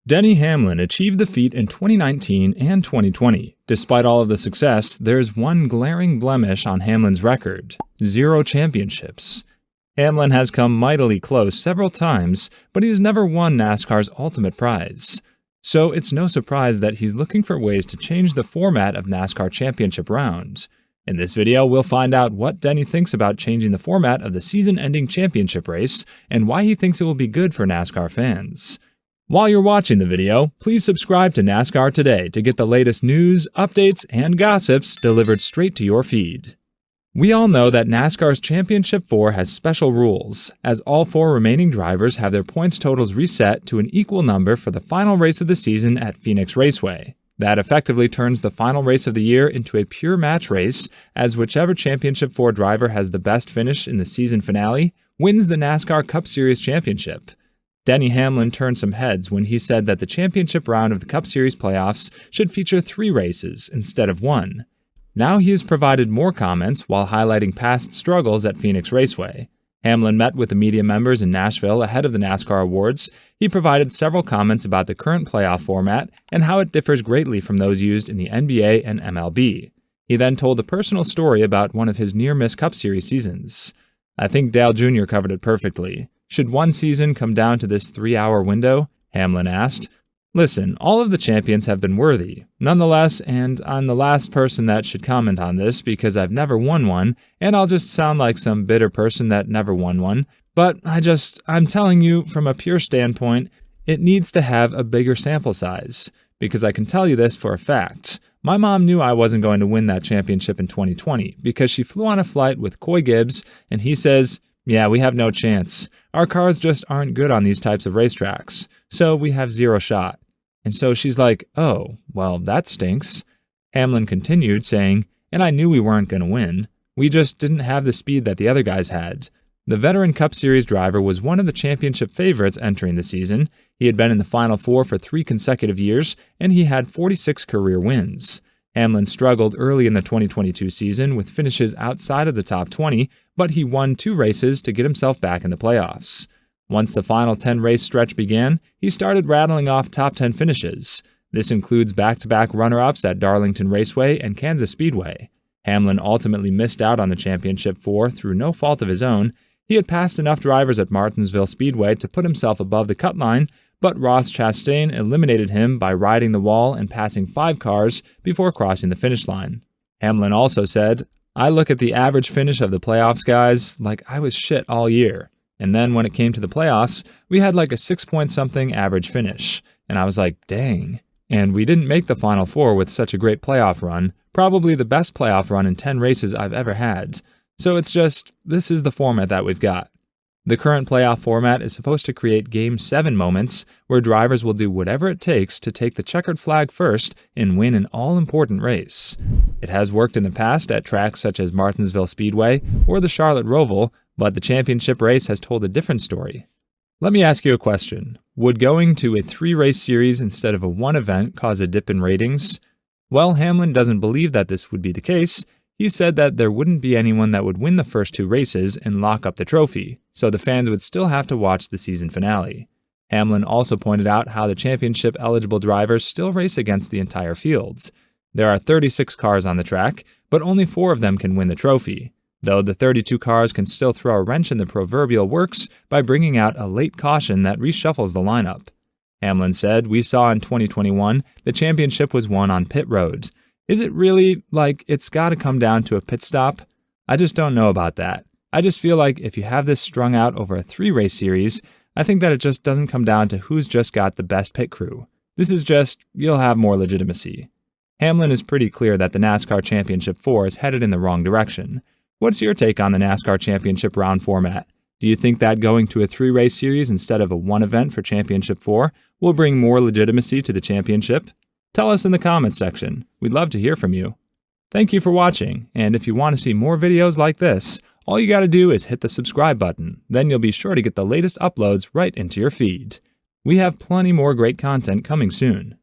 Denny Hamlin achieved the feat in 2019 and 2020. Despite all of the success, there's one glaring blemish on Hamlin's record: 0 championships. Hamlin has come mightily close several times, but he's never won NASCAR's ultimate prize. So it's no surprise that he's looking for ways to change the format of NASCAR Championship Round. In this video, we'll find out what Denny thinks about changing the format of the season-ending championship race and why he thinks it will be good for NASCAR fans. While you're watching the video, please subscribe to NASCAR Today to get the latest news, updates, and gossips delivered straight to your feed. We all know that NASCAR's Championship 4 has special rules, as all 4 remaining drivers have their points totals reset to an equal number for the final race of the season at Phoenix Raceway. That effectively turns the final race of the year into a pure match race, as whichever Championship 4 driver has the best finish in the season finale wins the NASCAR Cup Series championship. Denny Hamlin turned some heads when he said that the championship round of the Cup Series playoffs should feature 3 races instead of 1. Now he has provided more comments while highlighting past struggles at Phoenix Raceway. Hamlin met with the media members in Nashville ahead of the NASCAR Awards. He provided several comments about the current playoff format and how it differs greatly from those used in the NBA and MLB. He then told a personal story about one of his near-miss Cup Series seasons. "I think Dale Jr. covered it perfectly. Should one season come down to this 3-hour window?" Hamlin asked. "Listen, all of the champions have been worthy. Nonetheless, and I'm the last person that should comment on this because I've never won one, and I'll just sound like some bitter person that never won one, but I'm telling you from a pure standpoint, it needs to have a bigger sample size. Because I can tell you this for a fact. My mom knew I wasn't going to win that championship in 2020 because she flew on a flight with Coy Gibbs, and he says, 'Yeah, we have no chance. Our cars just aren't good on these types of racetracks, so we have 0 shot.' And so she's like, 'Oh, well, that stinks.'" Hamlin continued, saying, "And I knew we weren't going to win. We just didn't have the speed that the other guys had." The veteran Cup Series driver was one of the championship favorites entering the season. He had been in the Final Four for 3 consecutive years, and he had 46 career wins. Hamlin struggled early in the 2022 season with finishes outside of the top 20, but he won 2 races to get himself back in the playoffs. Once the final 10-race stretch began, he started rattling off top 10 finishes. This includes back-to-back runner-ups at Darlington Raceway and Kansas Speedway. Hamlin ultimately missed out on the Championship 4 through no fault of his own. He had passed enough drivers at Martinsville Speedway to put himself above the cut line, but Ross Chastain eliminated him by riding the wall and passing 5 cars before crossing the finish line. Hamlin also said, "I look at the average finish of the playoffs, guys, like I was shit all year. And then when it came to the playoffs, we had like a 6-point-something average finish. And I was like, dang. And we didn't make the Final Four with such a great playoff run, probably the best playoff run in 10 races I've ever had. So it's just, this is the format that we've got." The current playoff format is supposed to create Game 7 moments where drivers will do whatever it takes to take the checkered flag first and win an all-important race. It has worked in the past at tracks such as Martinsville Speedway or the Charlotte Roval, but the championship race has told a different story. Let me ask you a question. Would going to a 3-race series instead of a 1 event cause a dip in ratings? Well, Hamlin doesn't believe that this would be the case. He said that there wouldn't be anyone that would win the first 2 races and lock up the trophy, so the fans would still have to watch the season finale. Hamlin also pointed out how the championship-eligible drivers still race against the entire fields. There are 36 cars on the track, but only 4 of them can win the trophy, though the 32 cars can still throw a wrench in the proverbial works by bringing out a late caution that reshuffles the lineup. Hamlin said, "We saw in 2021 the championship was won on pit roads. Is it really, like, it's got to come down to a pit stop? I just don't know about that. I just feel like if you have this strung out over a 3-race series, I think that it just doesn't come down to who's just got the best pit crew. This is just, you'll have more legitimacy." Hamlin is pretty clear that the NASCAR Championship 4 is headed in the wrong direction. What's your take on the NASCAR Championship Round format? Do you think that going to a 3-race series instead of a 1 event for Championship 4 will bring more legitimacy to the championship? Tell us in the comments section. We'd love to hear from you. Thank you for watching, and if you want to see more videos like this, all you gotta do is hit the subscribe button. Then you'll be sure to get the latest uploads right into your feed. We have plenty more great content coming soon.